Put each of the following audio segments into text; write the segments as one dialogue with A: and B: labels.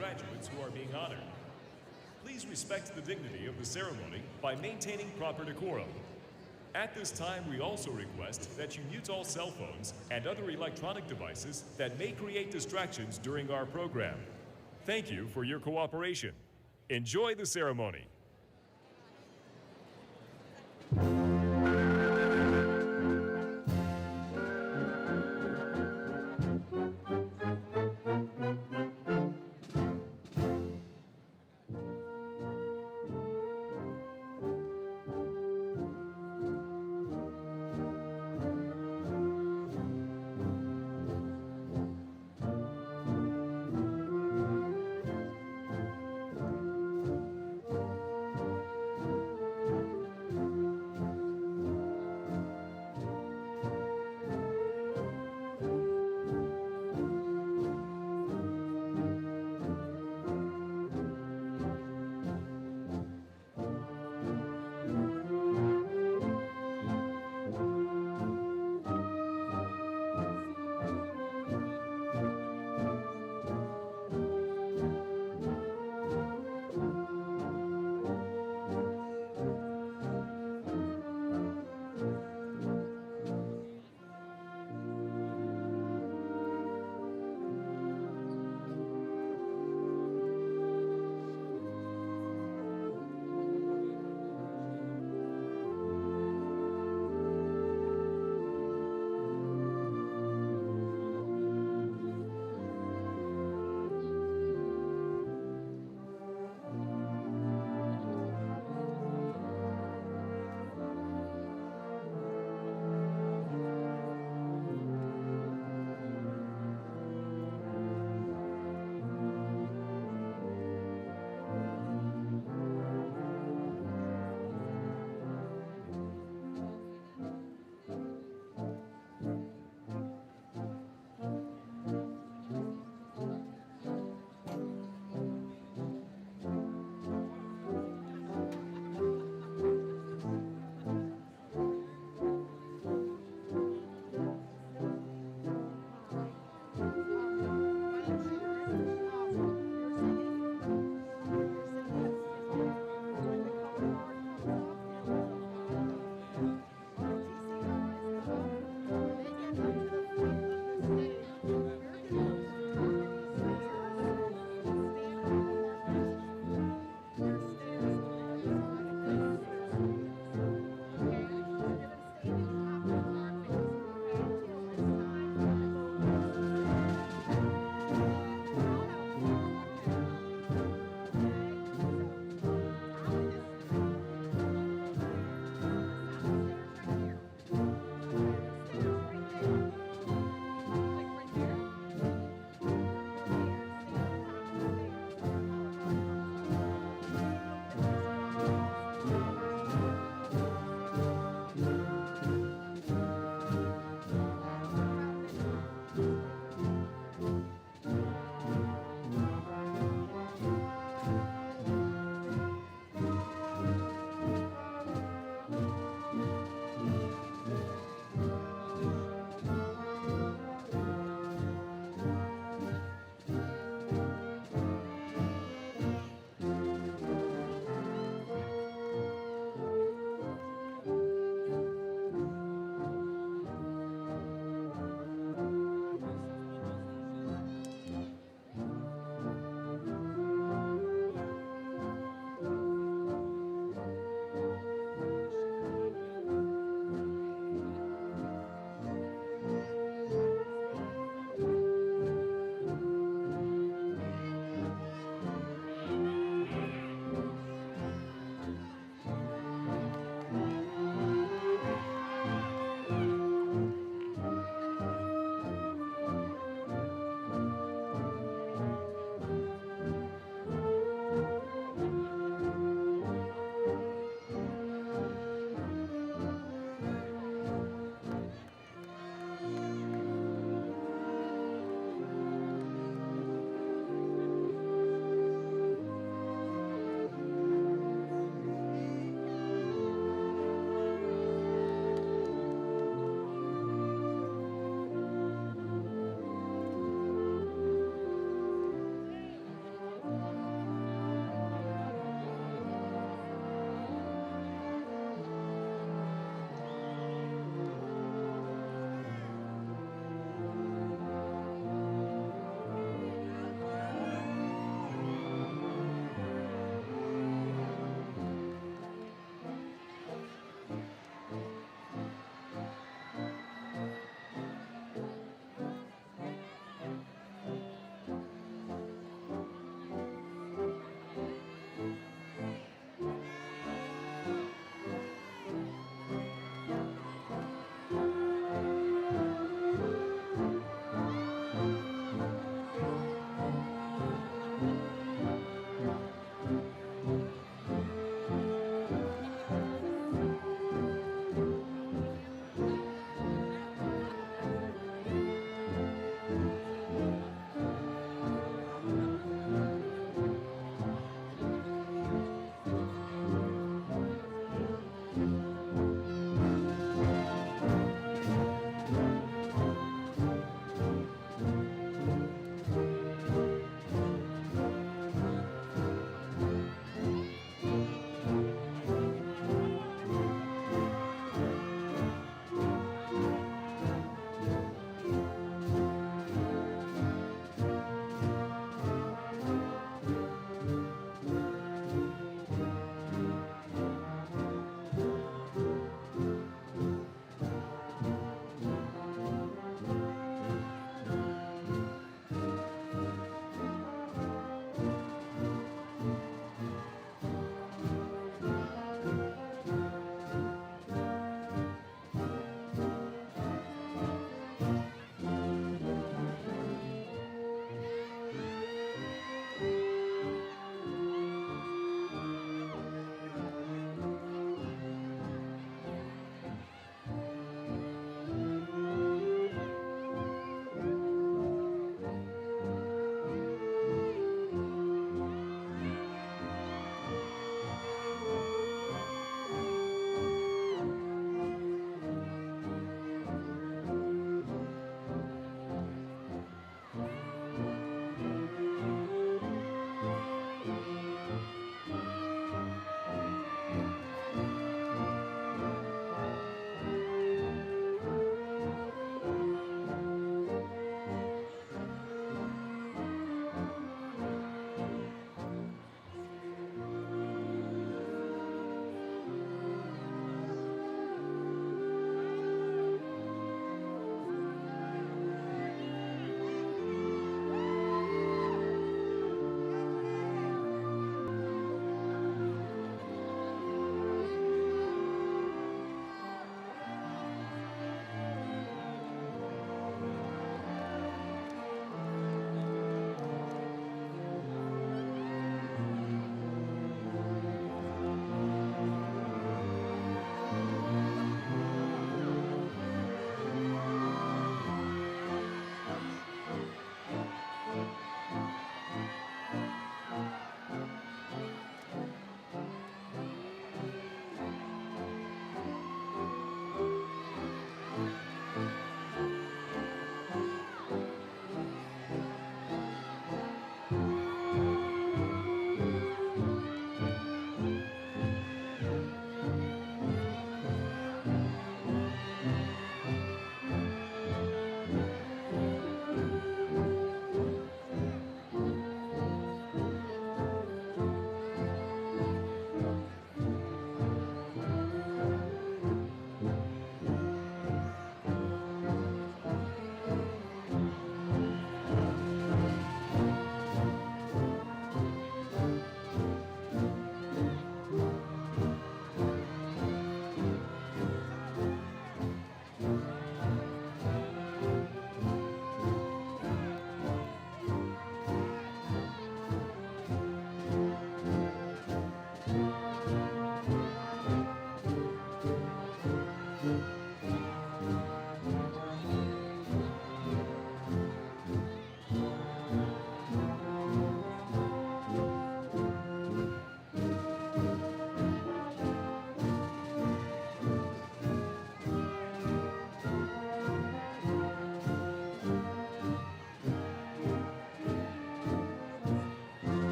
A: graduates who are being honored. Please respect the dignity of the ceremony by maintaining proper decorum. At this time, we also request that you mute all cell phones and other electronic devices that may create distractions during our program. Thank you for your cooperation. Enjoy the ceremony.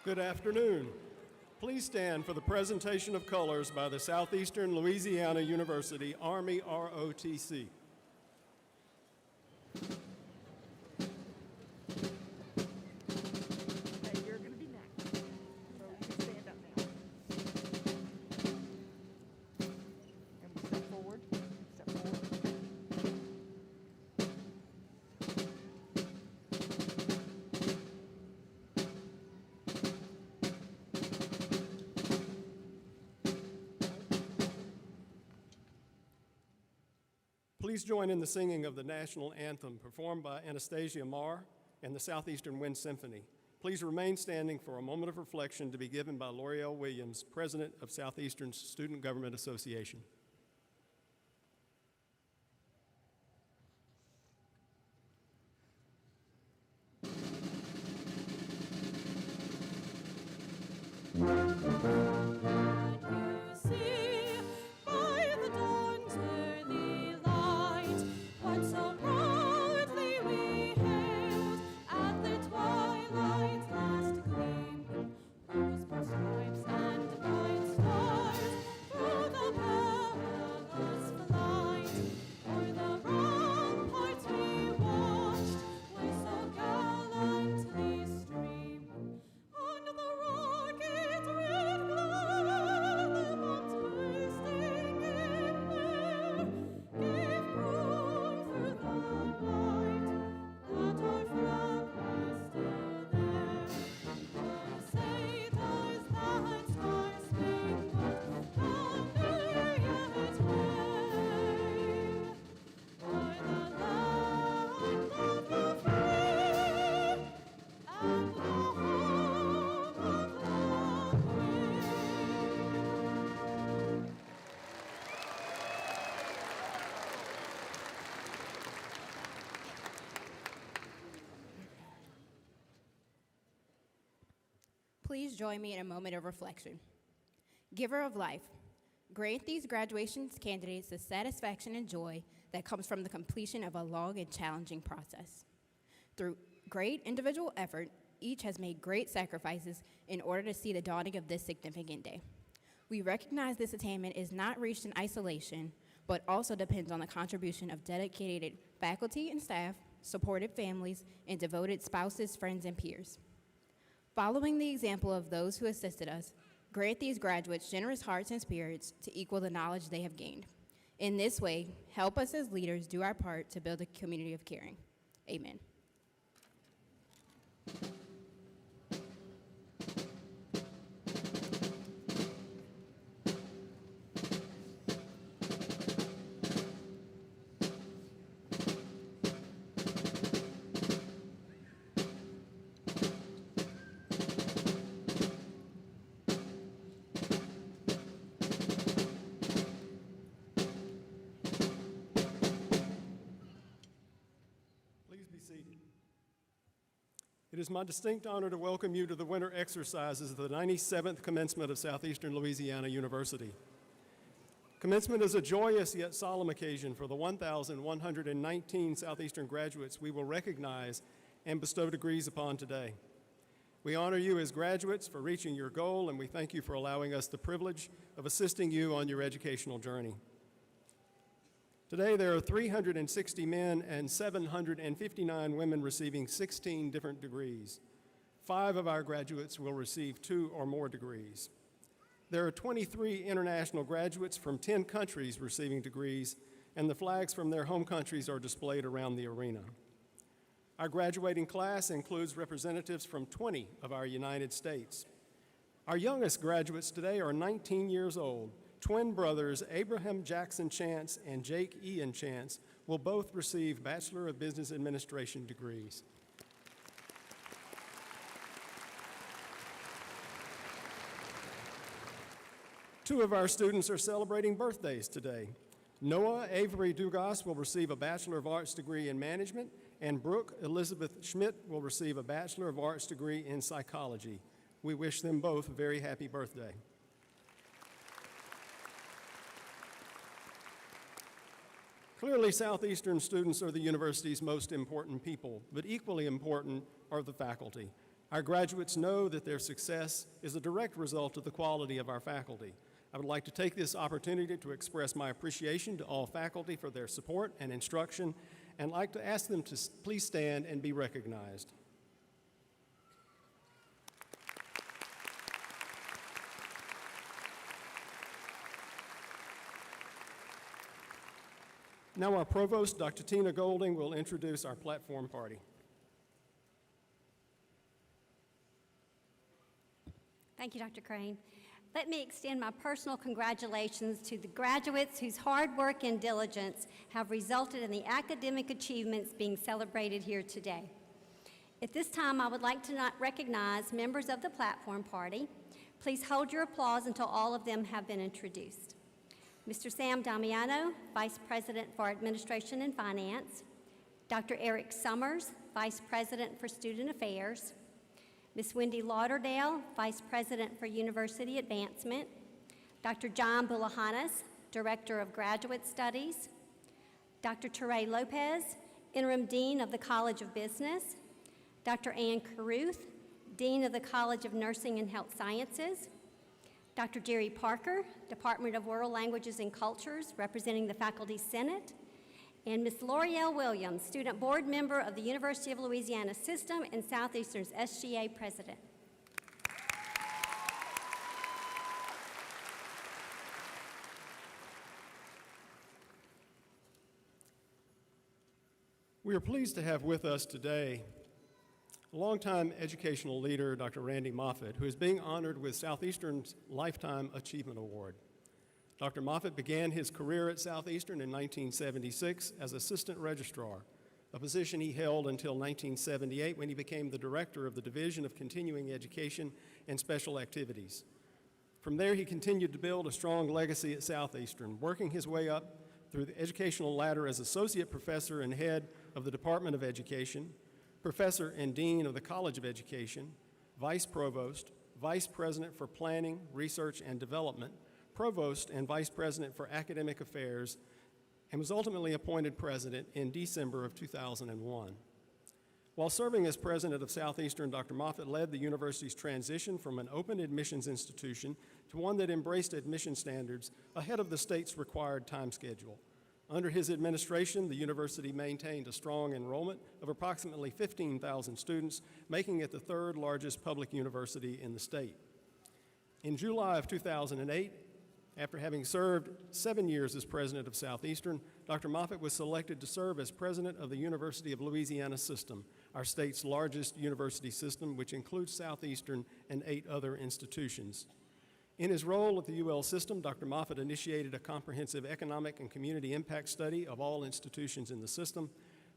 B: Good afternoon. Please stand for the presentation of colors by the Southeastern Louisiana University Army ROTC.
C: Okay, you're going to be next. So you can stand up now. And we step forward. Step forward.
B: Please join in the singing of the national anthem performed by Anastasia Marr and the Southeastern Wind Symphony. Please remain standing for a moment of reflection to be given by L'Oreal Williams, President of Southeastern Student Government Association.
D: Please join me in a moment of reflection. Giver of life, grant these graduation candidates the satisfaction and joy that comes from the completion of a long and challenging process. Through great individual effort, each has made great sacrifices in order to see the dawning of this significant day. We recognize this attainment is not reached in isolation, but also depends on the contribution of dedicated faculty and staff, supportive families, and devoted spouses, friends, and peers. Following the example of those who assisted us, grant these graduates generous hearts and spirits to equal the knowledge they have gained. In this way, help us as leaders do our part to build a community of caring. Amen.
B: It is my distinct honor to welcome you to the winter exercises of the 97th Commencement of Southeastern Louisiana University. Commencement is a joyous yet solemn occasion for the 1,119 Southeastern graduates we will recognize and bestow degrees upon today. We honor you as graduates for reaching your goal, and we thank you for allowing us the privilege of assisting you on your educational journey. Today, there are 360 men and 759 women receiving 16 different degrees. 5 of our graduates will receive 2 or more degrees. There are 23 international graduates from 10 countries receiving degrees, and the flags from their home countries are displayed around the arena. Our graduating class includes representatives from 20 of our United States. Our youngest graduates today are 19 years old. Twin brothers Abraham Jackson Chance and Jake Ian Chance will both receive Bachelor of Business Administration degrees. Two of our students are celebrating birthdays today. Noah Avery Dugas will receive a Bachelor of Arts degree in Management, and Brooke Elizabeth Schmidt will receive a Bachelor of Arts degree in Psychology. We wish them both a very happy birthday. Clearly, Southeastern students are the university's most important people, but equally important are the faculty. Our graduates know that their success is a direct result of the quality of our faculty. I would like to take this opportunity to express my appreciation to all faculty for their support and instruction, and like to ask them to please stand and be recognized. Now our Provost, Dr. Tina Golding, will introduce our platform party.
E: Thank you, Dr. Crane. Let me extend my personal congratulations to the graduates whose hard work and diligence have resulted in the academic achievements being celebrated here today. At this time, I would like to recognize members of the platform party. Please hold your applause until all of them have been introduced. Mr. Sam Damiano, Vice President for Administration and Finance. Dr. Eric Summers, Vice President for Student Affairs. Ms. Wendy Lauderdale, Vice President for University Advancement. Dr. John Bulahanis, Director of Graduate Studies. Dr. Teray Lopez, Interim Dean of the College of Business. Dr. Ann Caruth, Dean of the College of Nursing and Health Sciences. Dr. Jerry Parker, Department of World Languages and Cultures, representing the Faculty Senate. And Ms. L'Oreal Williams, Student Board Member of the University of Louisiana System and Southeastern's SGA President.
B: We are pleased to have with us today a longtime educational leader, Dr. Randy Moffitt, who is being honored with Southeastern's Lifetime Achievement Award. Dr. Moffitt began his career at Southeastern in 1976 as Assistant Registrar, a position he held until 1978 when he became the Director of the Division of Continuing Education and Special Activities. From there, he continued to build a strong legacy at Southeastern, working his way up through the educational ladder as Associate Professor and Head of the Department of Education, Professor and Dean of the College of Education, Vice Provost, Vice President for Planning, Research, and Development, Provost and Vice President for Academic Affairs, and was ultimately appointed President in December of 2001. While serving as President of Southeastern, Dr. Moffitt led the university's transition from an open admissions institution to one that embraced admission standards ahead of the state's required time schedule. Under his administration, the university maintained a strong enrollment of approximately 15,000 students, making it the third largest public university in the state. In July of 2008, after having served 7 years as president of Southeastern, Dr. Moffitt was selected to serve as president of the University of Louisiana System, our state's largest university system, which includes Southeastern and 8 other institutions. In his role at the UL system, Dr. Moffitt initiated a comprehensive economic and community impact study of all institutions in the system,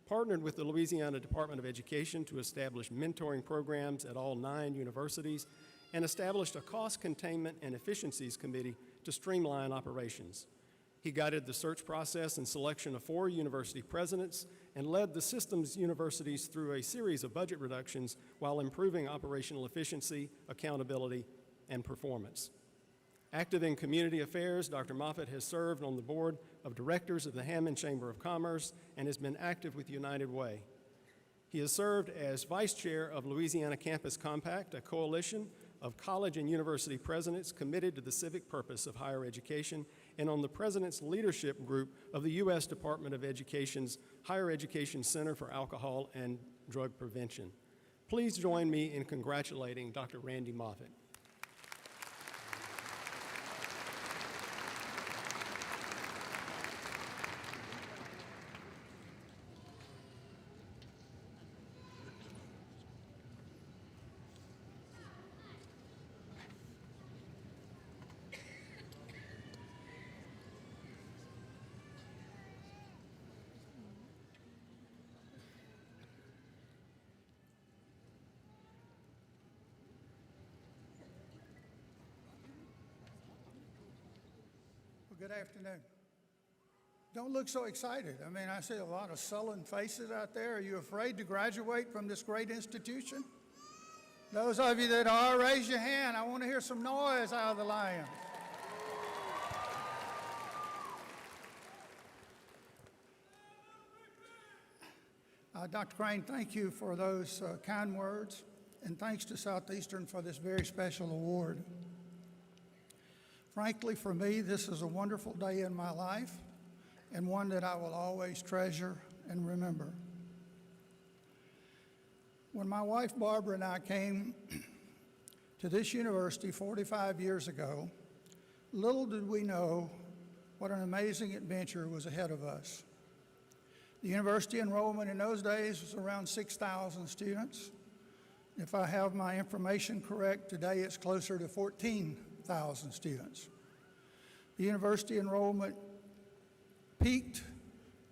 B: partnered with the Louisiana Department of Education to establish mentoring programs at all 9 universities, and established a cost containment and efficiencies committee to streamline operations. He guided the search process and selection of 4 university presidents and led the system's universities through a series of budget reductions while improving operational efficiency, accountability, and performance. Active in community affairs, Dr. Moffitt has served on the board of directors of the Hammond Chamber of Commerce and has been active with United Way. He has served as vice chair of Louisiana Campus Compact, a coalition of college and university presidents committed to the civic purpose of higher education, and on the president's leadership group of the U.S. Department of Education's Higher Education Center for Alcohol and Drug Prevention. Please join me in congratulating Dr. Randy Moffitt.
F: Good afternoon. Don't look so excited. I mean, I see a lot of sullen faces out there. Are you afraid to graduate from this great institution? Those of you that are, raise your hand. I want to hear some noise out of the lion. Dr. Crane, thank you for those kind words. and thanks to Southeastern for this very special award. Frankly, for me, this is a wonderful day in my life and one that I will always treasure and remember. When my wife Barbara and I came to this university 45 years ago, little did we know what an amazing adventure was ahead of us. The university enrollment in those days was around 6,000 students. If I have my information correct, today it's closer to 14,000 students. The university enrollment peaked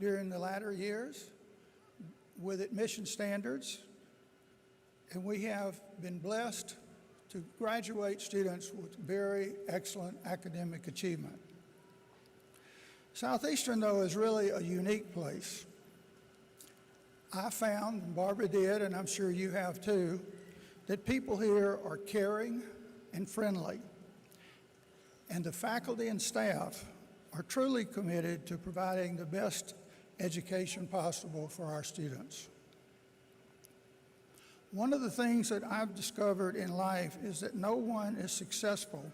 F: during the latter years with admission standards, and we have been blessed to graduate students with very excellent academic achievement. Southeastern, though, is really a unique place. I found, and Barbara did, and I'm sure you have too, that people here are caring and friendly, and the faculty and staff are truly committed to providing the best education possible for our students. One of the things that I've discovered in life is that no one is successful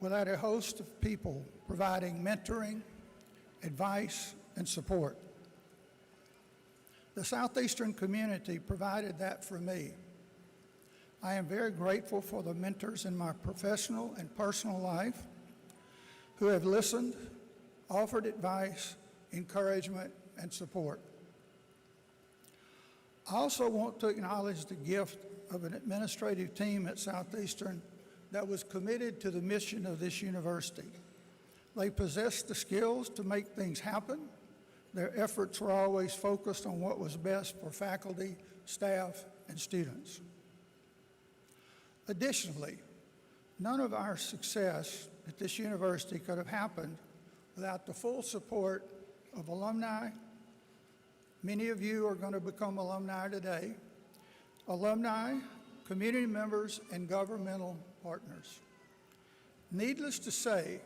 F: without a host of people providing mentoring, advice, and support. The Southeastern community provided that for me. I am very grateful for the mentors in my professional and personal life who have listened, offered advice, encouragement, and support. I also want to acknowledge the gift of an administrative team at Southeastern that was committed to the mission of this university. They possessed the skills to make things happen. Their efforts were always focused on what was best for faculty, staff, and students. Additionally, none of our success at this university could have happened without the full support of alumni. Many of you are going to become alumni today. Alumni, community members, and governmental partners. Needless to say,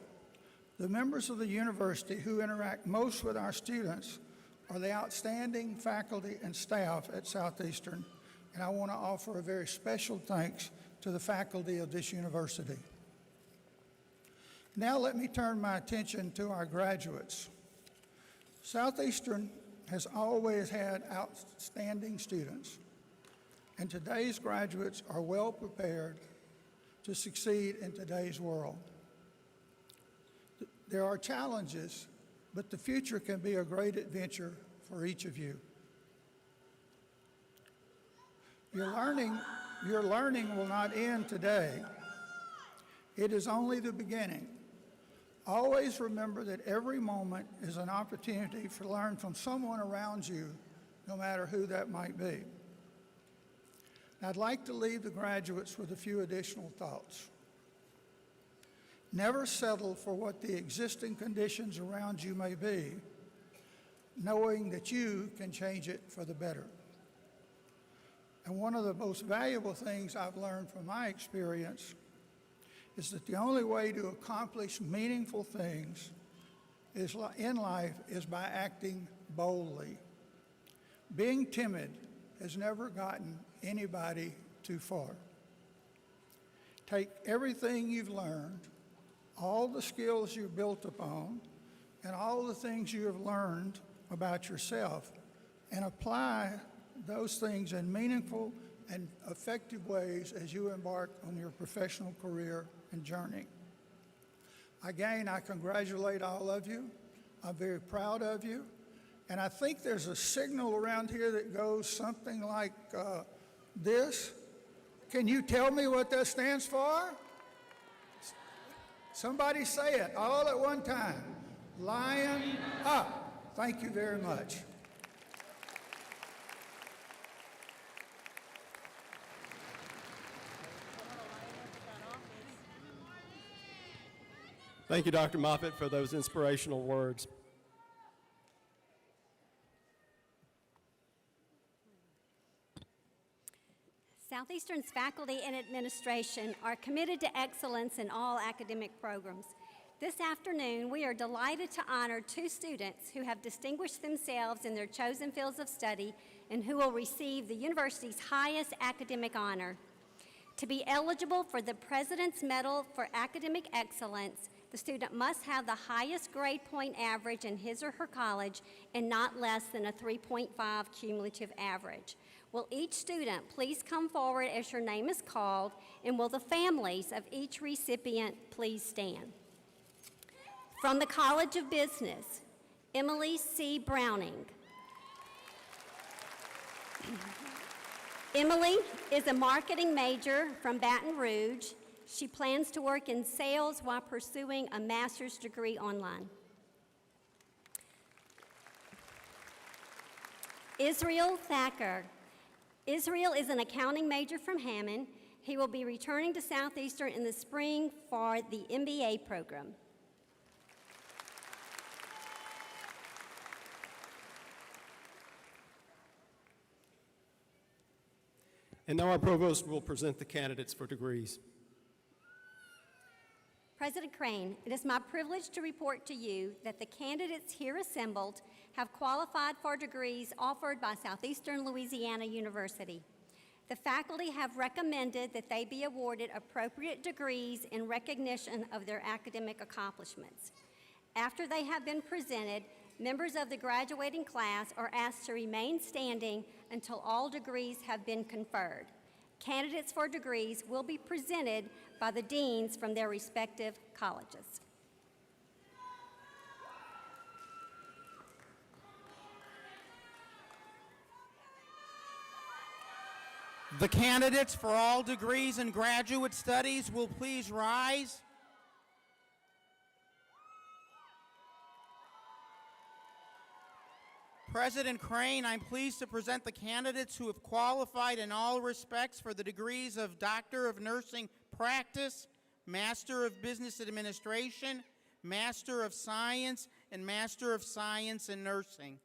F: the members of the university who interact most with our students are the outstanding faculty and staff at Southeastern, and I want to offer a very special thanks to the faculty of this university. Now let me turn my attention to our graduates. Southeastern has always had outstanding students, and today's graduates are well prepared to succeed in today's world. There are challenges, but the future can be a great adventure for each of you. Your learning will not end today. It is only the beginning. Always remember that every moment is an opportunity to learn from someone around you, no matter who that might be. I'd like to leave the graduates with a few additional thoughts. Never settle for what the existing conditions around you may be, knowing that you can change it for the better. And one of the most valuable things I've learned from my experience is that the only way to accomplish meaningful things in life is by acting boldly. Being timid has never gotten anybody too far. Take everything you've learned, all the skills you've built upon, and all the things you have learned about yourself, and apply those things in meaningful and effective ways as you embark on your professional career and journey. Again, I congratulate all of you. I'm very proud of you. And I think there's a signal around here that goes something like this. Can you tell me what that stands for? Somebody say it all at one time. Lion up. Thank you very much.
B: Thank you, Dr. Moffitt, for those inspirational words.
E: Southeastern's faculty and administration are committed to excellence in all academic programs. This afternoon, we are delighted to honor 2 students who have distinguished themselves in their chosen fields of study and who will receive the university's highest academic honor. To be eligible for the President's Medal for Academic Excellence, the student must have the highest grade point average in his or her college and not less than a 3.5 cumulative average. Will each student please come forward as your name is called, and will the families of each recipient please stand? From the College of Business, Emily C. Browning. Emily is a marketing major from Baton Rouge. She plans to work in sales while pursuing a master's degree online. Israel Thacker. Israel is an accounting major from Hammond. He will be returning to Southeastern in the spring for the MBA program.
B: And now our provost will present the candidates for degrees.
E: President Crane, it is my privilege to report to you that the candidates here assembled have qualified for degrees offered by Southeastern Louisiana University. The faculty have recommended that they be awarded appropriate degrees in recognition of their academic accomplishments. After they have been presented, members of the graduating class are asked to remain standing until all degrees have been conferred. Candidates for degrees will be presented by the deans from their respective colleges.
G: The candidates for all degrees in graduate studies will please rise. President Crane, I'm pleased to present the candidates who have qualified in all respects for the degrees of Doctor of Nursing Practice, Master of Business Administration, Master of Science, and Master of Science in Nursing.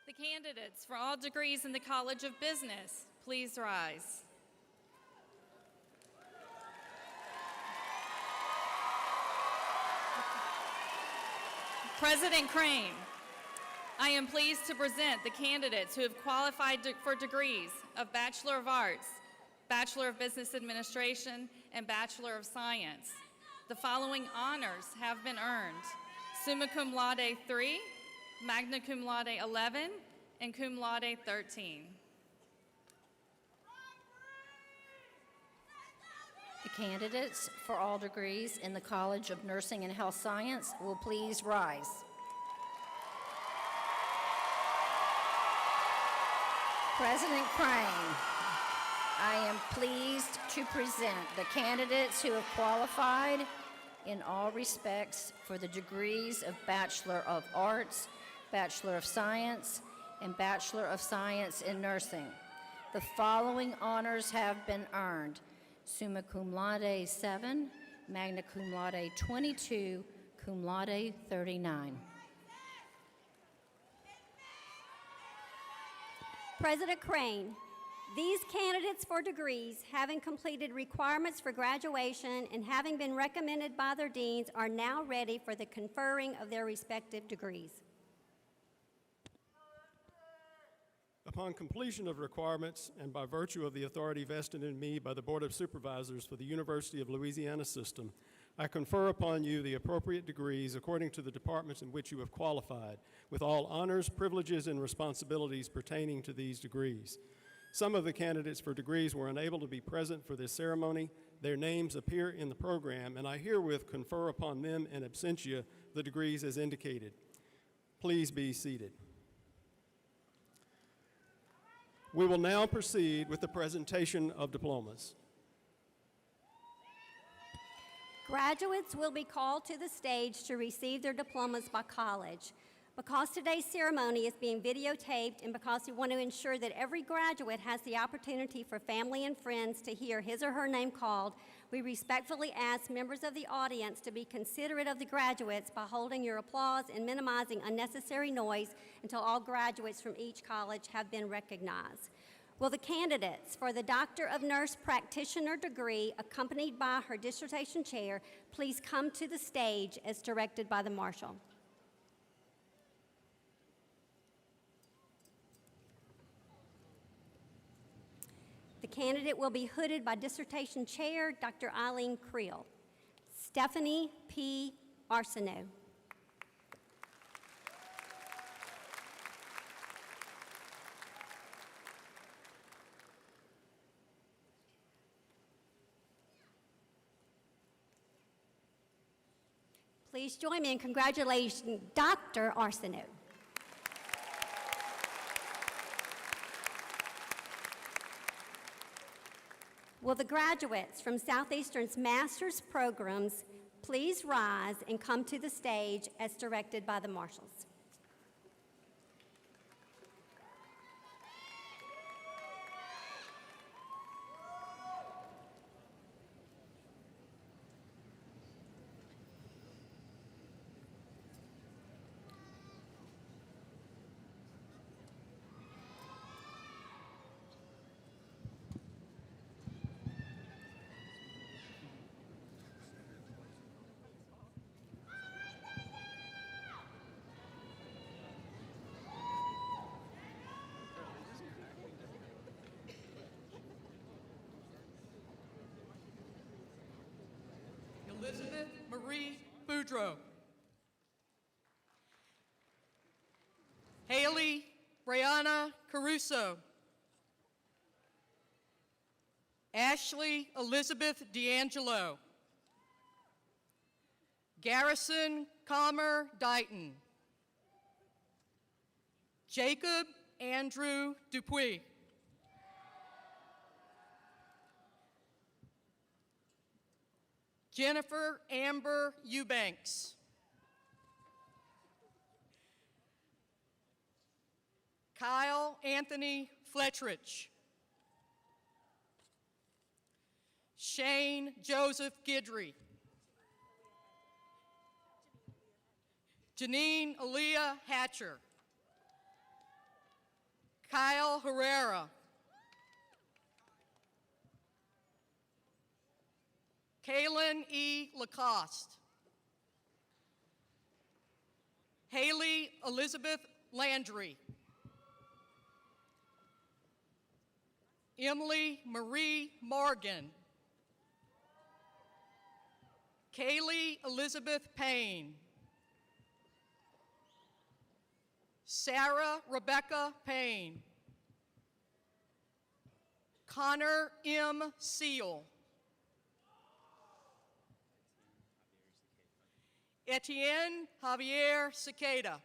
H: The candidates for all degrees in the College of Business, please rise. President Crane, I am pleased to present the candidates who have qualified for degrees of Bachelor of Arts, Bachelor of Business Administration, and Bachelor of Science. The following honors have been earned: Summa Cum Laude 3, Magna Cum Laude 11, and Cum Laude 13.
I: The candidates for all degrees in the College of Nursing and Health Science will please rise. President Crane, I am pleased to present the candidates who have qualified in all respects for the degrees of Bachelor of Arts, Bachelor of Science, and Bachelor of Science in Nursing. The following honors have been earned: Summa Cum Laude 7, Magna Cum Laude 22, Cum Laude 39.
E: President Crane, these candidates for degrees, having completed requirements for graduation and having been recommended by their deans, are now ready for the conferring of their respective degrees.
B: Upon completion of requirements and by virtue of the authority vested in me by the Board of Supervisors for the University of Louisiana System, I confer upon you the appropriate degrees according to the departments in which you have qualified, with all honors, privileges, and responsibilities pertaining to these degrees. Some of the candidates for degrees were unable to be present for this ceremony. Their names appear in the program, and I herewith confer upon them in absentia the degrees as indicated. Please be seated. We will now proceed with the presentation of diplomas.
E: Graduates will be called to the stage to receive their diplomas by college. Because today's ceremony is being videotaped and because we want to ensure that every graduate has the opportunity for family and friends to hear his or her name called, we respectfully ask members of the audience to be considerate of the graduates by holding your applause and minimizing unnecessary noise until all graduates from each college have been recognized. Will the candidates for the Doctor of Nurse Practitioner degree, accompanied by her dissertation chair, please come to the stage as directed by the marshal? The candidate will be hooded by dissertation chair Dr. Eileen Creel. Stephanie P. Arsenault. Please join me in congratulating Dr. Arsenault. Will the graduates from Southeastern's master's programs please rise and come to the stage as directed by the marshals?
J: Elizabeth Marie Boudreau. Haley Brianna Caruso. Ashley Elizabeth D'Angelo. Garrison Comer Dighton. Jacob Andrew Dupuis. Jennifer Amber Eubanks. Kyle Anthony Fletcherich. Shane Joseph Gidry. Janine Aaliyah Hatcher. Kyle Herrera. Kaylin E. Lacoste. Haley Elizabeth Landry. Emily Marie Morgan. Kaylee Elizabeth Payne. Sarah Rebecca Payne. Connor M. Seal. Etienne Javier Cicada.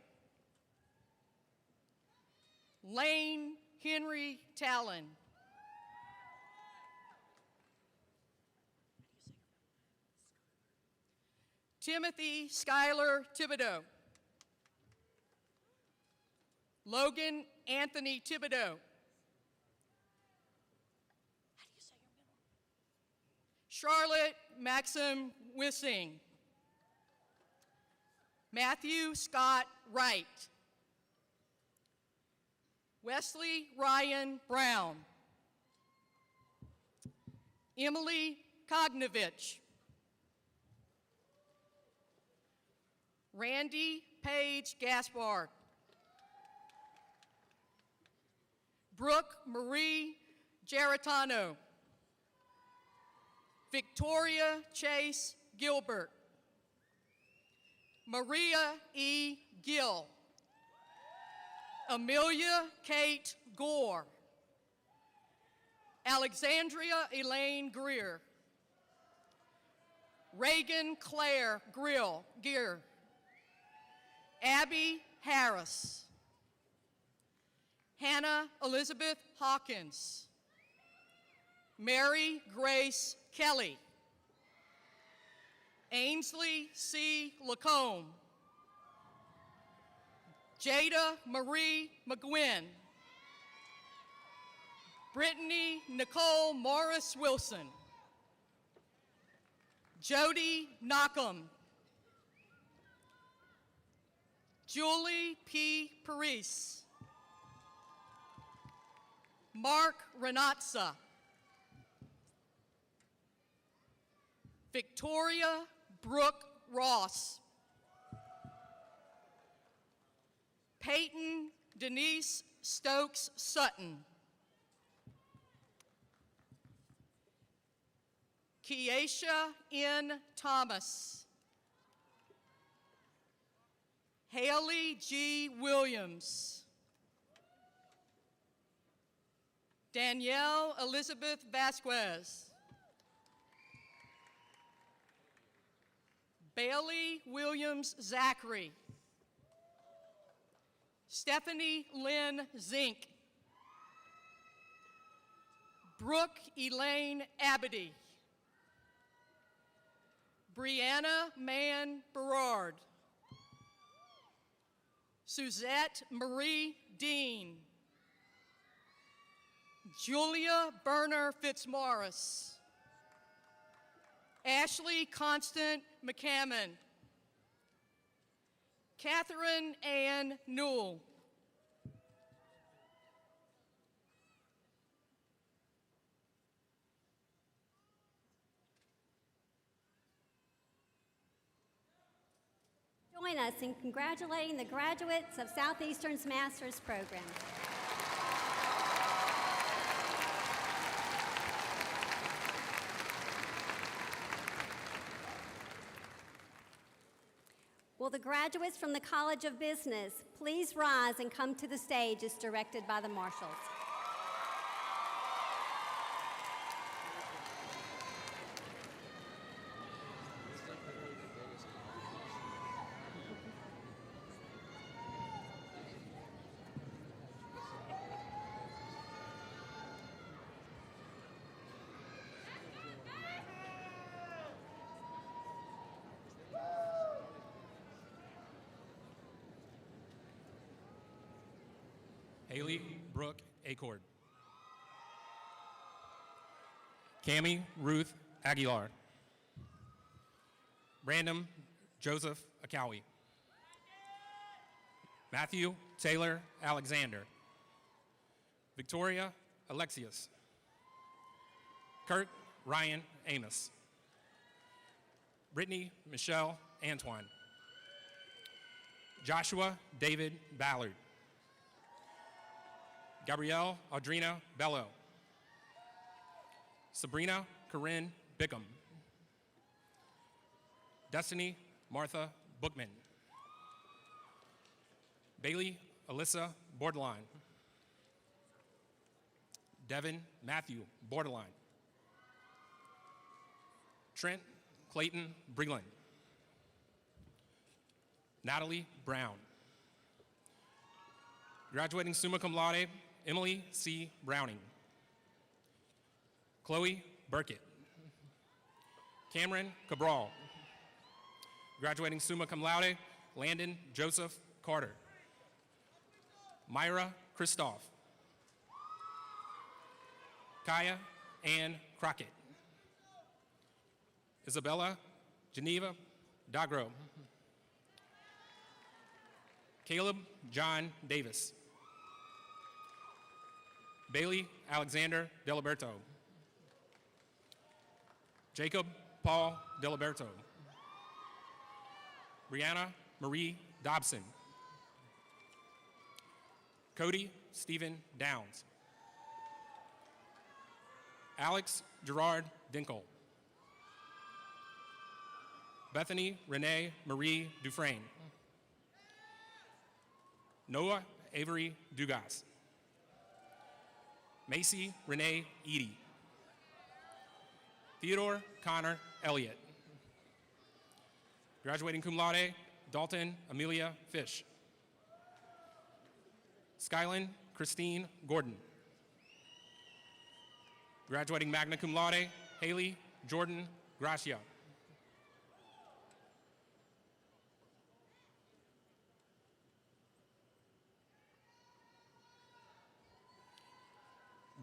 J: Lane Henry Talon. Timothy Schuyler Thibodeau. Logan Anthony Thibodeau. Charlotte Maxim Wissing. Matthew Scott Wright. Wesley Ryan Brown. Emily Kognovich. Randy Page Gaspard. Brooke Marie Geritano. Victoria Chase Gilbert. Maria E. Gill. Amelia Kate Gore. Alexandria Elaine Greer. Reagan Claire Gear. Abby Harris. Hannah Elizabeth Hawkins. Mary Grace Kelly. Ainsley C. Lacombe. Jada Marie McGuinn. Brittany Nicole Morris Wilson. Jody Knockham. Julie P. Paris. Mark Renatza. Victoria Brooke Ross. Peyton Denise Stokes Sutton. Keisha N. Thomas. Haley G. Williams. Danielle Elizabeth Vasquez. Bailey Williams Zachary. Stephanie Lynn Zink. Brooke Elaine Abity. Brianna Mann Berard. Suzette Marie Dean. Julia Berner Fitzmaurice. Ashley Constant McCammon. Catherine Ann Newell.
E: Join us in congratulating the graduates of Southeastern's Master's Program. Will the graduates from the College of Business please rise and come to the stage as directed by the marshals?
K: Haley Brooke Acord. Cami Ruth Aguilar. Brandon Joseph Akawi. Matthew Taylor Alexander. Victoria Alexius. Kurt Ryan Amos. Brittany Michelle Antoine. Joshua David Ballard. Gabrielle Audrina Bello. Sabrina Corinne Bickham. Destiny Martha Bookman. Bailey Alyssa Borderline. Devin Matthew Borderline. Trent Clayton Breland. Natalie Brown. Graduating summa cum laude, Emily C. Browning. Chloe Burkett. Cameron Cabral. Graduating summa cum laude, Landon Joseph Carter. Myra Christoph. Kaya Ann Crockett. Isabella Geneva Dagro. Caleb John Davis. Bailey Alexander Deliberto. Jacob Paul Deliberto. Brianna Marie Dobson. Cody Stephen Downs. Alex Gerard Dinkle. Bethany Renee Marie Dufresne. Noah Avery Dugas. Macy Renee Eady. Theodore Connor Elliott. Graduating cum laude, Dalton Amelia Fish. Skylin Christine Gordon. Graduating magna cum laude, Haley Jordan Gracia.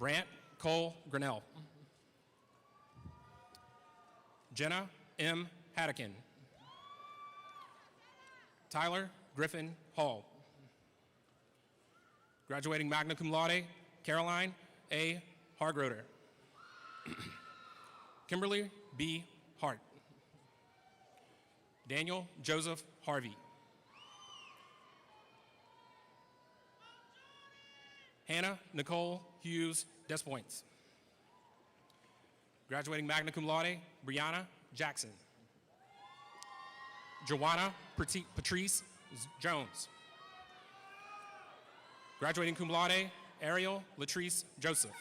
K: Brant Cole Grinnell. Jenna M. Haddocken. Tyler Griffin Hall. Graduating magna cum laude, Caroline A. Hargroder. Kimberly B. Hart. Daniel Joseph Harvey. Hannah Nicole Hughes Despoints. Graduating magna cum laude, Brianna Jackson. Joanna Patrice Jones. Graduating cum laude, Ariel Latrice Joseph.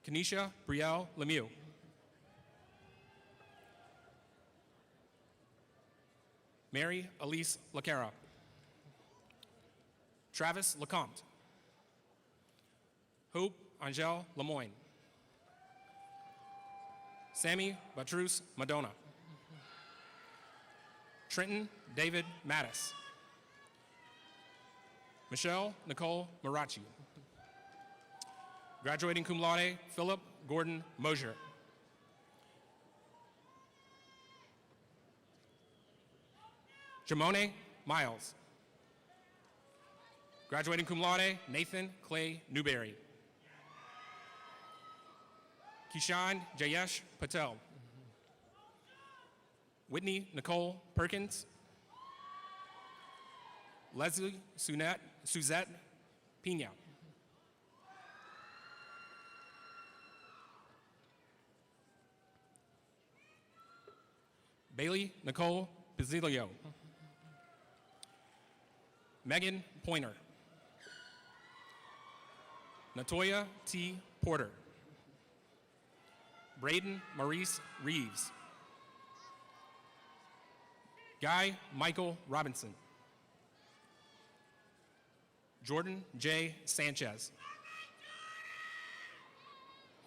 K: Kenesha Brielle Lemieux. Mary Elise Lacara. Travis Lecomte. Hope Angel Lemoyne. Sammy Batrus Madonna. Trenton David Mattis. Michelle Nicole Marachi. Graduating cum laude, Philip Gordon Mosier. Jamone Miles. Graduating cum laude, Nathan Clay Newberry. Kishan Jayesh Patel. Whitney Nicole Perkins. Leslie Suzette Pina. Bailey Nicole Pizzilio. Megan Pointer. Natoya T. Porter. Braden Maurice Reeves. Guy Michael Robinson. Jordan J. Sanchez.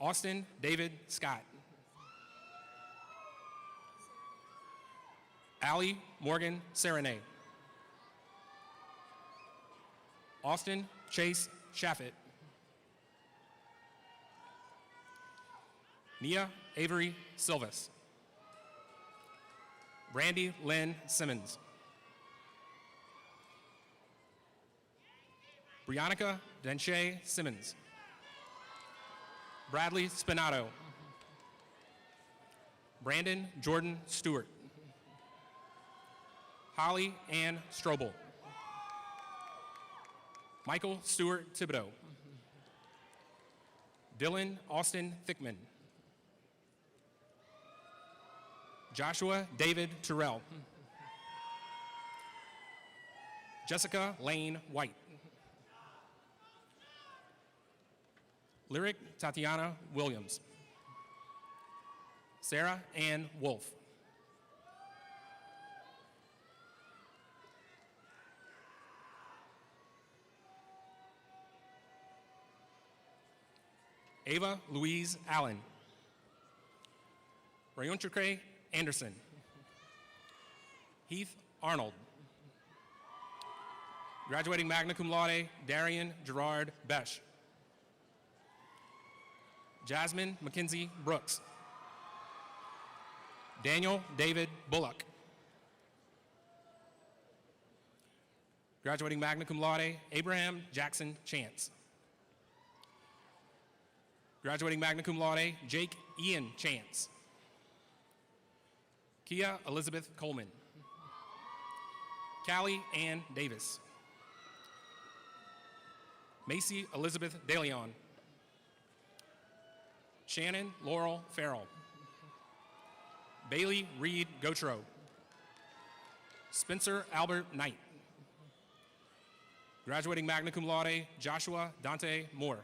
K: Austin David Scott. Allie Morgan Serenay. Austin Chase Shaffett. Nia Avery Silvas. Brandy Lynn Simmons. Briannica Denche Simmons. Bradley Spinato. Brandon Jordan Stewart. Holly Ann Strobel. Michael Stewart Thibodeau. Dylan Austin Thickman. Joshua David Terrell. Jessica Lane White. Lyric Tatiana Williams. Sarah Ann Wolf. Ava Louise Allen. Rayontracre Anderson. Heath Arnold. Graduating magna cum laude, Darian Gerard Besh. Jasmine Mackenzie Brooks. Daniel David Bullock. Graduating magna cum laude, Abraham Jackson Chance. Graduating magna cum laude, Jake Ian Chance. Kia Elizabeth Coleman. Callie Ann Davis. Macy Elizabeth DeLeon. Shannon Laurel Farrell. Bailey Reed Gautreau. Spencer Albert Knight. Graduating magna cum laude, Joshua Dante Moore.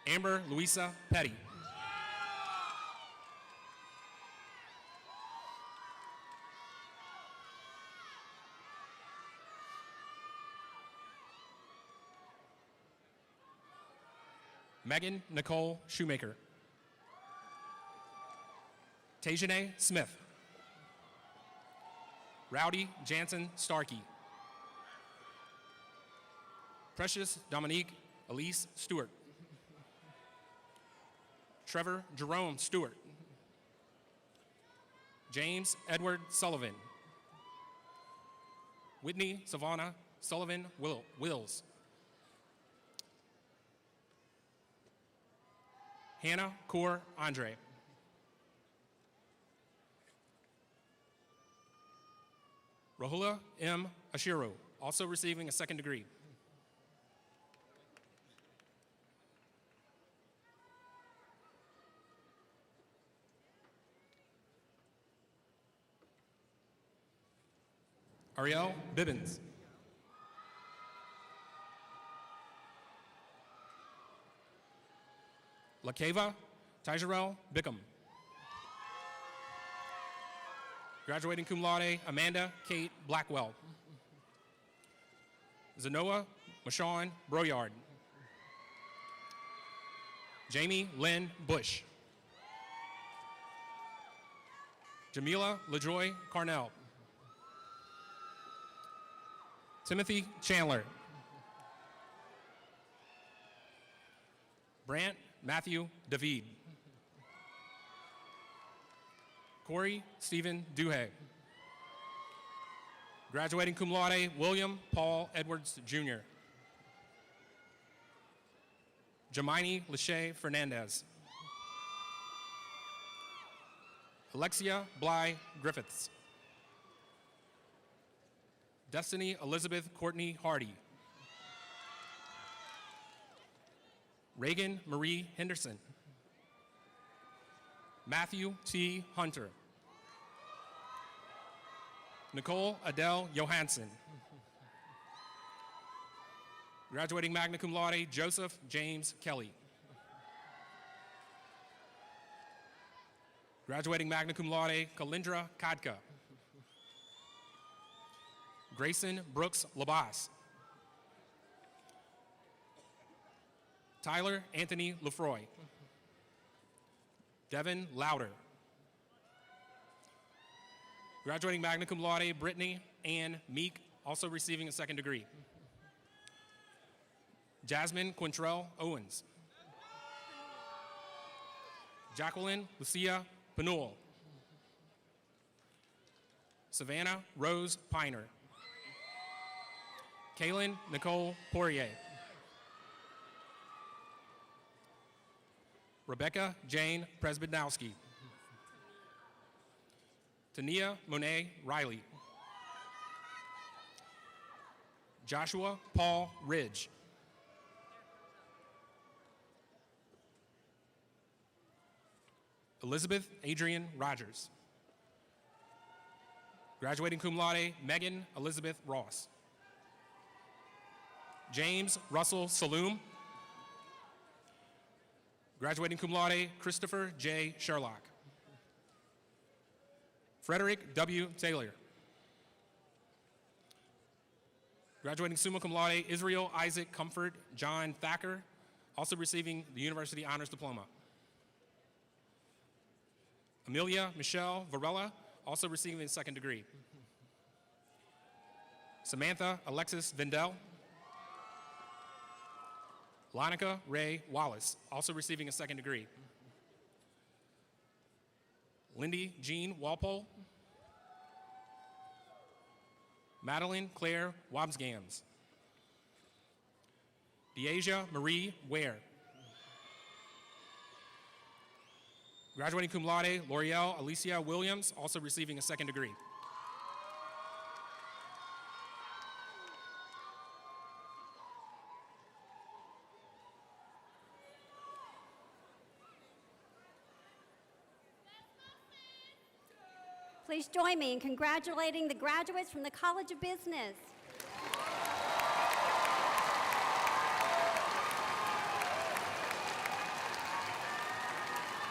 K: Amber Louisa Petty. Megan Nicole Shoemaker. Tajane Smith. Rowdy Jansen Starkey. Precious Dominique Elise Stewart. Trevor Jerome Stewart. James Edward Sullivan. Whitney Savannah Sullivan Wills. Hannah Kaur Andre. Rahula M. Ashiru, also receiving a second degree. Ariel Bibbins. Lakeva Tijarel Bickham. Graduating cum laude, Amanda Kate Blackwell. Zanoa Mashawn Broyard. Jamie Lynn Bush. Jamila LaJoy Carnell. Timothy Chandler. Brant Matthew David. Corey Stephen Duhay. Graduating cum laude, William Paul Edwards Jr. Jamaini Lachey Fernandez. Alexia Bly Griffiths. Destiny Elizabeth Courtney Hardy. Reagan Marie Henderson. Matthew T. Hunter. Nicole Adele Johansson. Graduating magna cum laude, Joseph James Kelly. Graduating magna cum laude, Kalindra Kadka. Grayson Brooks Labas. Tyler Anthony Lefroy. Devin Louder. Graduating magna cum laude, Brittany Ann Meek, also receiving a second degree. Jasmine Quintrell Owens. Jacqueline Lucia Panul. Savannah Rose Piner. Kaylin Nicole Poirier. Rebecca Jane Presbydnowski. Tania Monet Riley. Joshua Paul Ridge. Elizabeth Adrian Rogers. Graduating cum laude, Megan Elizabeth Ross. James Russell Saloom. Graduating cum laude, Christopher J. Sherlock. Frederick W. Taylor. Graduating summa cum laude, Israel Isaac Comfort John Thacker, also receiving the University Honors Diploma. Amelia Michelle Varela, also receiving the second degree. Samantha Alexis Vendel. Lonica Ray Wallace, also receiving a second degree. Lindy Jean Walpole. Madeline Claire Wobsgams. Deasia Marie Ware. Graduating cum laude, L'Oreal Alicia Williams, also receiving a second degree.
E: Please join me in congratulating the graduates from the College of Business.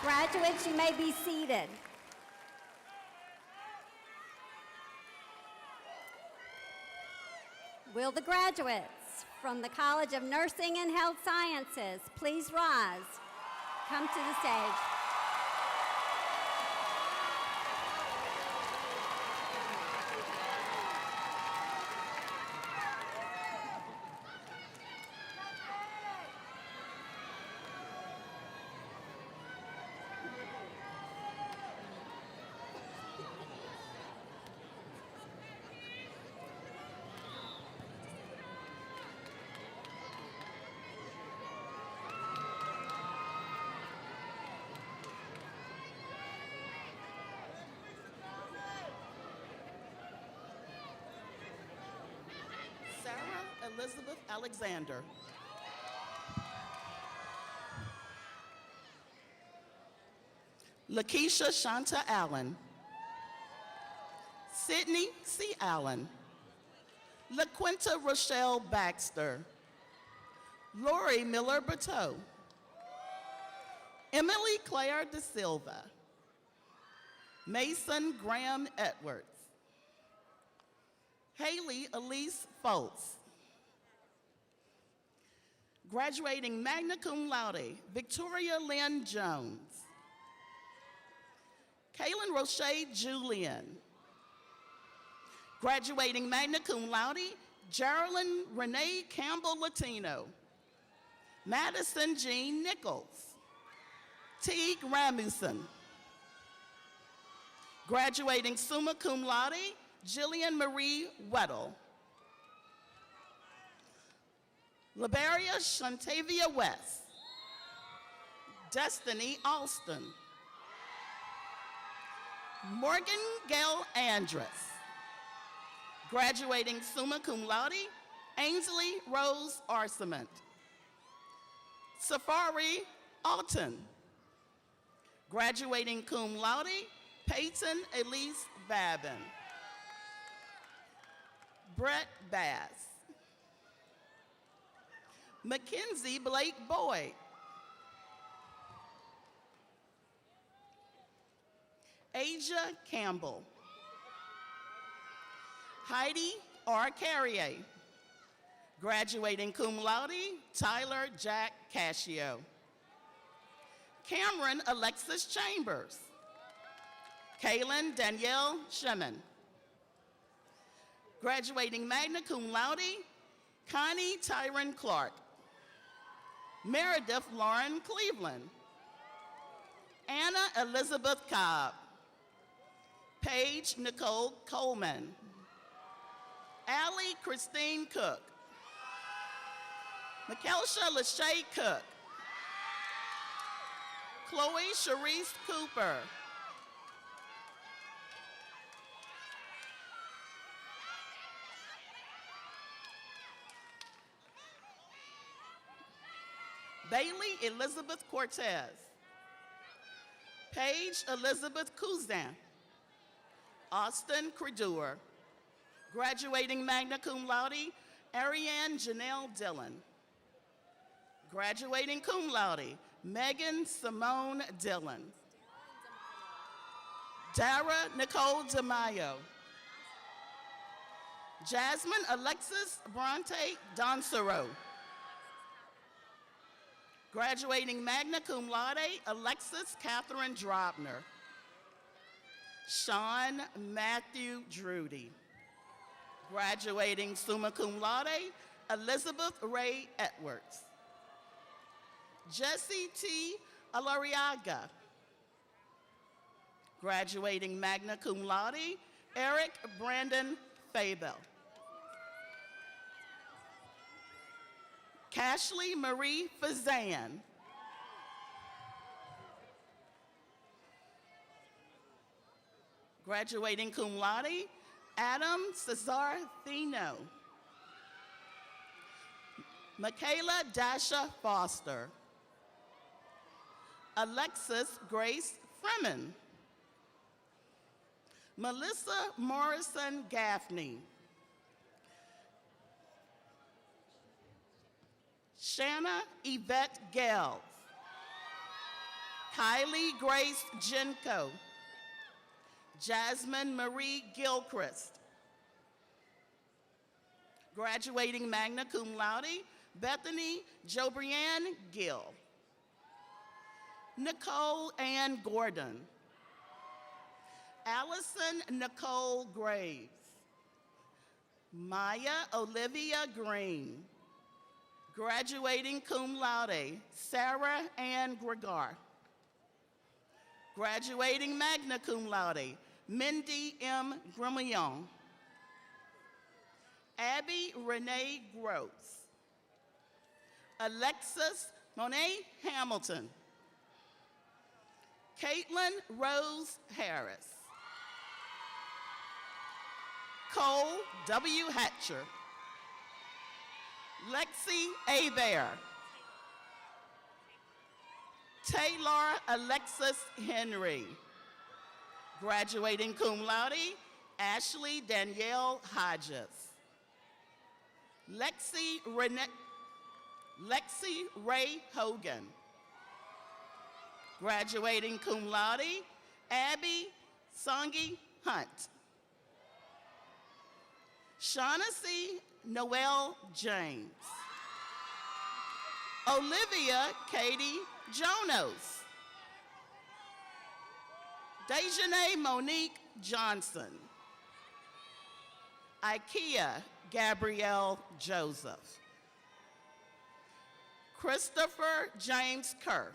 E: Graduates, you may be seated. Will the graduates from the College of Nursing and Health Sciences please rise? Come to the stage.
L: Elizabeth Alexander. Lakeisha Shanta Allen. Sydney C. Allen. LaQuinta Rochelle Baxter. Lori Miller Berteau. Emily Claire De Silva. Mason Graham Edwards. Haley Elise Foltz. Graduating magna cum laude, Victoria Lynn Jones. Kaylin Roche Julian. Graduating magna cum laude, Geraldine Renee Campbell Latino. Madison Jean Nichols. Teague Ramuson. Graduating summa cum laude, Jillian Marie Weddle. Liberia Shantavia West. Destiny Alston. Morgan Gail Andress. Graduating summa cum laude, Ainsley Rose Arcement. Safari Alton. Graduating cum laude, Peyton Elise Babin. Brett Bass. Mackenzie Blake Boyd. Asia Campbell. Heidi R. Carrier. Graduating cum laude, Tyler Jack Cascio. Cameron Alexis Chambers. Kaylin Danielle Shemin. Graduating magna cum laude, Connie Tyron Clark. Meredith Lauren Cleveland. Anna Elizabeth Cobb. Paige Nicole Coleman. Allie Christine Cook. Mikelsha Lachey Cook. Chloe Sharice Cooper. Bailey Elizabeth Cortez. Paige Elizabeth Kuzan. Austin Credour. Graduating magna cum laude, Ariane Janelle Dillon. Graduating cum laude, Megan Simone Dillon. Dara Nicole DeMayo. Jasmine Alexis Bronte Donsero. Graduating magna cum laude, Alexis Catherine Drobner. Sean Matthew Drudy. Graduating summa cum laude, Elizabeth Ray Edwards. Jesse T. Alariaga. Graduating magna cum laude, Eric Brandon Fabel. Cashley Marie Fazan. Graduating cum laude, Adam Cesar Thino. Michaela Dasha Foster. Alexis Grace Freeman. Melissa Morrison Gaffney. Shanna Yvette Gales. Kylie Grace Jenko. Jasmine Marie Gilchrist. Graduating magna cum laude, Bethany Jobrianne Gill. Nicole Ann Gordon. Allison Nicole Graves. Maya Olivia Green. Graduating cum laude, Sarah Ann Gregar. Graduating magna cum laude, Mindy M. Grimillon. Abby Renee Gross. Alexis Monet Hamilton. Caitlin Rose Harris. Cole W. Hatcher. Lexi Abear. Taylor Alexis Henry. Graduating cum laude, Ashley Danielle Hodges. Lexi Ray Hogan. Graduating cum laude, Abby Songi Hunt. Shaughnessy Noel James. Olivia Katie Jonas. Dejanay Monique Johnson. Ikea Gabrielle Joseph. Christopher James Kerr.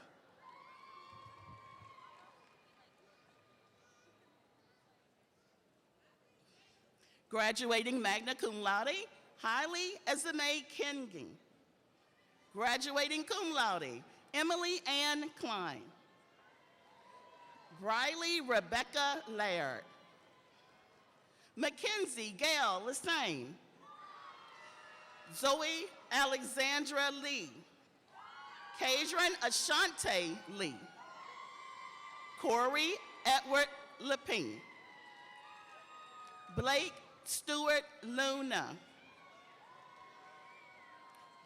L: Graduating magna cum laude, Hailey Esme Kinging. Graduating cum laude, Emily Ann Klein. Briley Rebecca Laird. Mackenzie Gail Lassane. Zoe Alexandra Lee. Kadron Ashante Lee. Corey Edward Lepine. Blake Stewart Luna.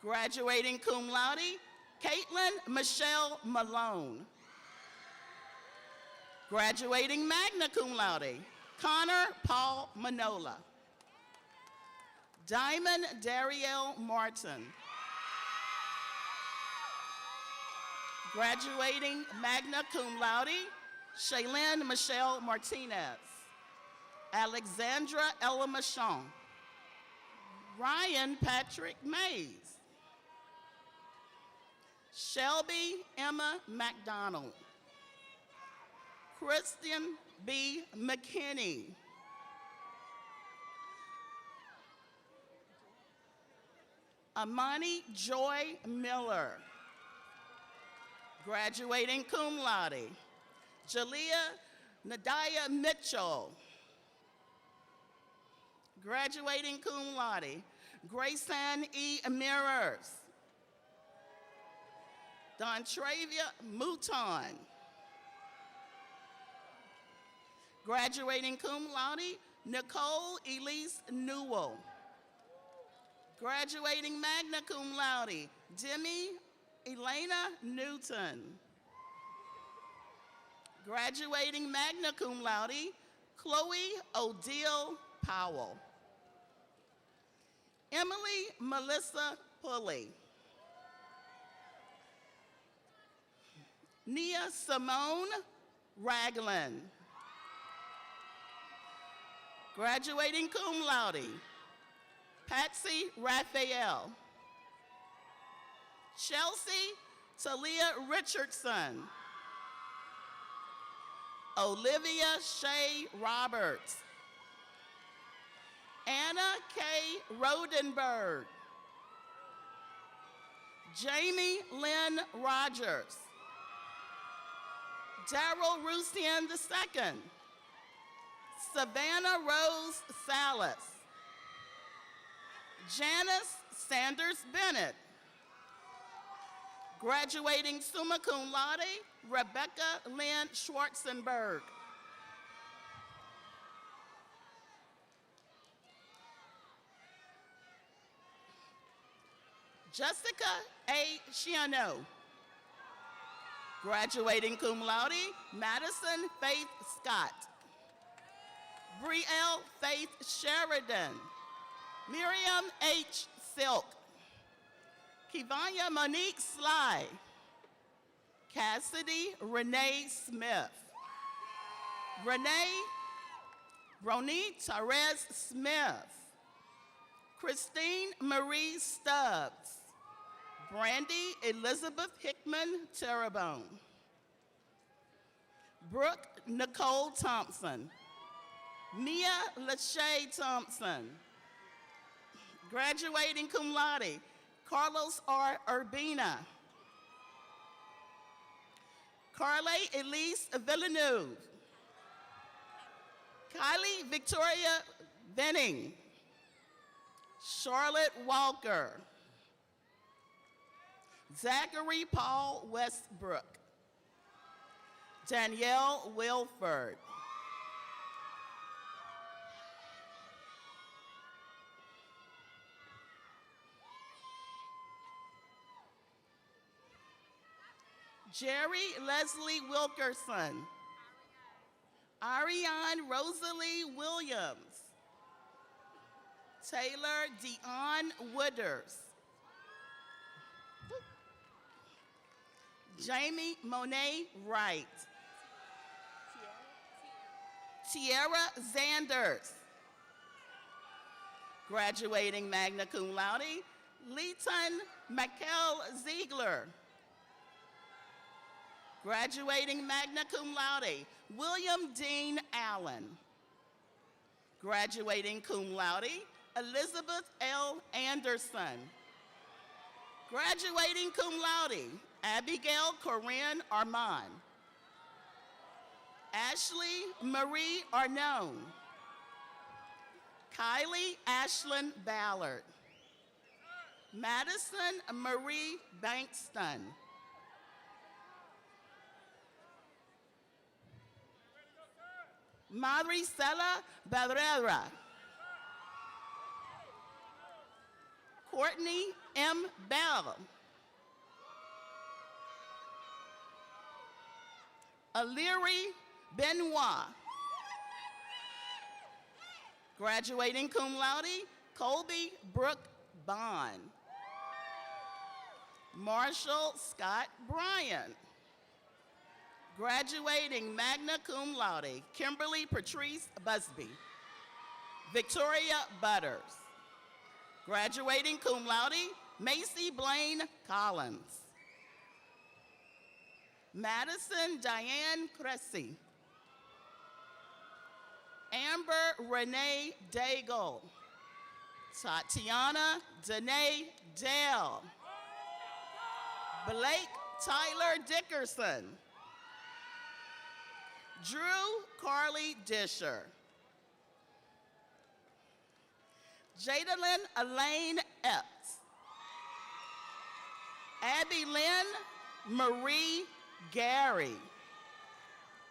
L: Graduating cum laude, Caitlin Michelle Malone. Graduating magna cum laude, Connor Paul Manola. Diamond Darielle Martin. Graduating magna cum laude, Shaylin Michelle Martinez. Alexandra Ella Machon. Ryan Patrick Mays. Shelby Emma McDonald. Christian B. McKinney. Amani Joy Miller. Graduating cum laude, Jalea Nadia Mitchell. Graduating cum laude, Grayson E. Mirrors. Dontravia Mouton. Graduating cum laude, Nicole Elise Newell. Graduating magna cum laude, Demi Elena Newton. Graduating magna cum laude, Chloe Odile Powell. Emily Melissa Pulley. Nia Simone Ragland. Graduating cum laude, Patsy Raphael. Chelsea Talia Richardson. Olivia Shea Roberts. Anna K. Rodenberg. Jamie Lynn Rogers. Darrell Rustian II. Savannah Rose Salas. Janice Sanders Bennett. Graduating summa cum laude, Rebecca Lynn Schwarzenberg. Jessica A. Shiano. Graduating cum laude, Madison Faith Scott. Brielle Faith Sheridan. Miriam H. Silk. Kivanya Monique Sly. Cassidy Renee Smith. Ronnie Therese Smith. Christine Marie Stubbs. Brandy Elizabeth Hickman Terrebonne. Brooke Nicole Thompson. Mia Lachey Thompson. Graduating cum laude, Carlos R. Urbina. Carly Elise Villeneuve. Kylie Victoria Venning. Charlotte Walker. Zachary Paul Westbrook. Danielle Wilford. Jerry Leslie Wilkerson. Ariane Rosalie Williams. Taylor Dion Wooders. Jamie Monet Wright. Tierra Zanders. Graduating magna cum laude, Leighton Michael Ziegler. Graduating magna cum laude, William Dean Allen. Graduating cum laude, Elizabeth L. Anderson. Graduating cum laude, Abigail Corinne Armand. Ashley Marie Arnone. Kylie Ashlyn Ballard. Madison Marie Bankston. Maricela Barrera. Courtney M. Bell. Aliri Benoit. Graduating cum laude, Colby Brooke Bond. Marshall Scott Bryan. Graduating magna cum laude, Kimberly Patrice Busby. Victoria Butters. Graduating cum laude, Macy Blaine Collins. Madison Diane Cressy. Amber Renee Daigle. Tatiana Danae Dale. Blake Tyler Dickerson. Drew Carly Disher. Jadalyn Elaine Epps. Abby Lynn Marie Gary.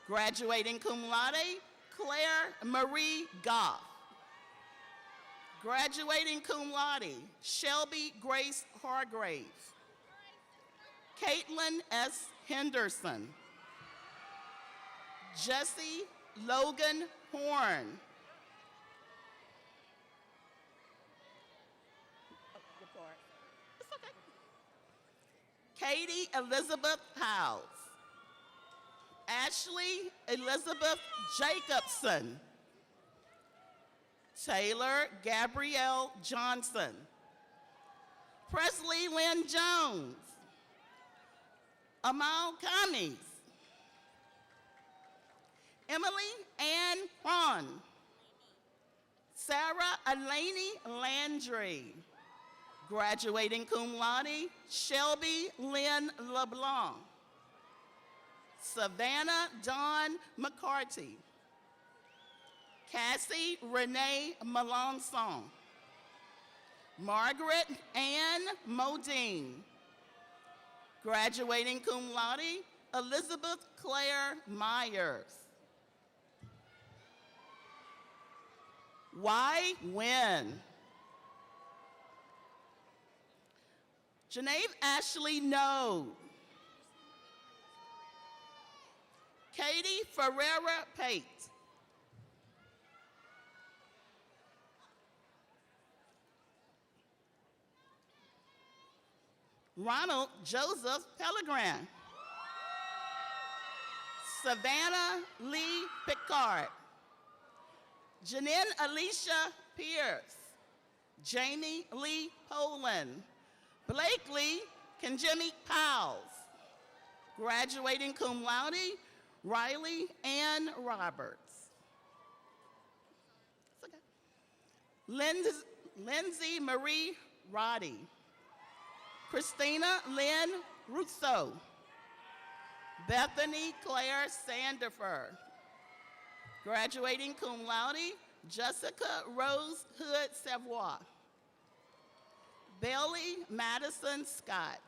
L: Graduating cum laude, Claire Marie Goff. Graduating cum laude, Shelby Grace Hargrave. Caitlin S. Henderson. Jesse Logan Horn. It's okay. Katie Elizabeth Howes. Ashley Elizabeth Jacobson. Taylor Gabrielle Johnson. Presley Lynn Jones. Amal Cummings. Emily Ann Kwan. Sarah Elaney Landry. Graduating cum laude, Shelby Lynn LeBlanc. Savannah Dawn McCarty. Cassie Renee Melanson. Margaret Ann Modine. Graduating cum laude, Elizabeth Claire Myers. Why when? Janae Ashley No. Katie Ferreira Pate. Ronald Joseph Pellegrin. Savannah Lee Picard. Janine Alicia Pierce. Jamie Lee Poland. Blakely Kenjimmy Powles. Graduating cum laude, Riley Ann Roberts. It's okay. Lindsay Marie Roddy. Christina Lynn Russo. Bethany Claire Sandifer. Graduating cum laude, Jessica Rose Hood Savoy. Bailey Madison Scott.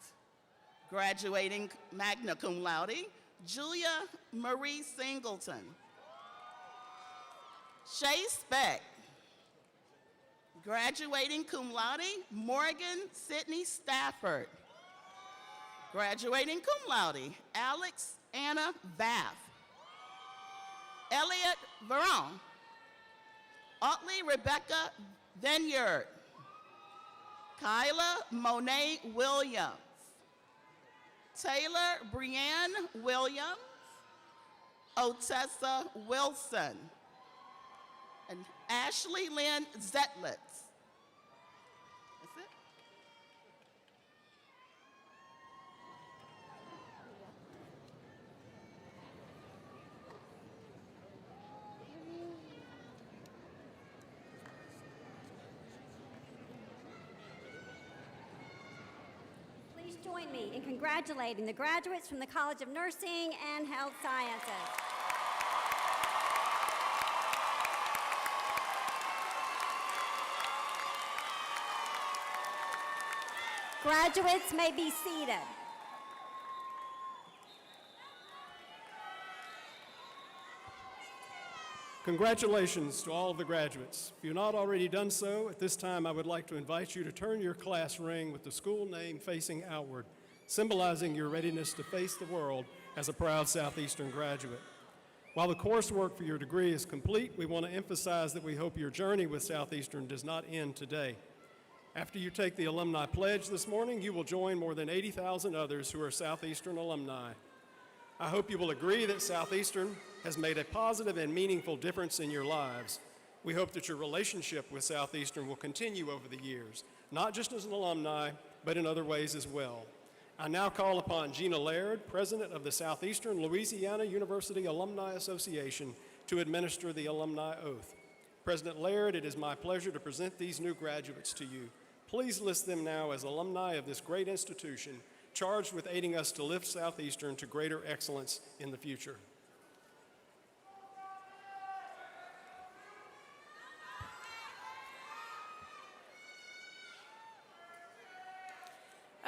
L: Graduating magna cum laude, Julia Marie Singleton. Shay Speck. Graduating cum laude, Morgan Sidney Stafford. Graduating cum laude, Alex Anna Bath. Elliot Veron. Utley Rebecca Vineyard. Kyla Monet Williams. Taylor Brianne Williams. Otessa Wilson. And Ashley Lynn Zetlitz. That's it.
E: Please join me in congratulating the graduates from the College of Nursing and Health Sciences. Graduates may be seated.
B: Congratulations to all of the graduates. If you've not already done so, at this time I would like to invite you to turn your class ring with the school name facing outward, symbolizing your readiness to face the world as a proud Southeastern graduate. While the coursework for your degree is complete, we want to emphasize that we hope your journey with Southeastern does not end today. After you take the Alumni Pledge this morning, you will join more than 80,000 others who are Southeastern alumni. I hope you will agree that Southeastern has made a positive and meaningful difference in your lives. We hope that your relationship with Southeastern will continue over the years, not just as an alumni, but in other ways as well. I now call upon Gina Laird, President of the Southeastern Louisiana University Alumni Association, to administer the alumni oath. President Laird, it is my pleasure to present these new graduates to you. Please list them now as alumni of this great institution, charged with aiding us to lift Southeastern to greater excellence in the future.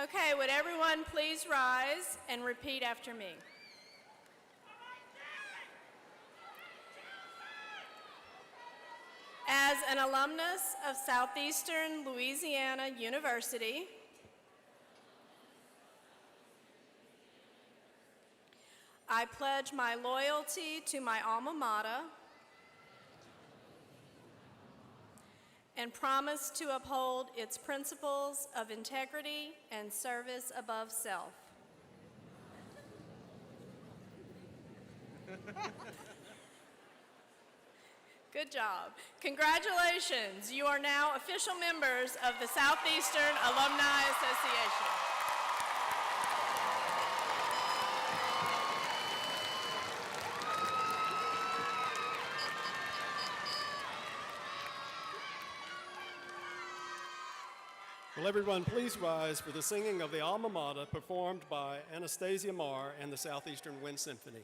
M: Okay, would everyone please rise and repeat after me? As an alumnus of Southeastern Louisiana University, I pledge my loyalty to my alma mater and promise to uphold its principles of integrity and service above self. Good job. Congratulations. You are now official members of the Southeastern Alumni Association.
B: Will everyone please rise for the singing of the Alma Mater performed by Anastasia Marr and the Southeastern Wind Symphony.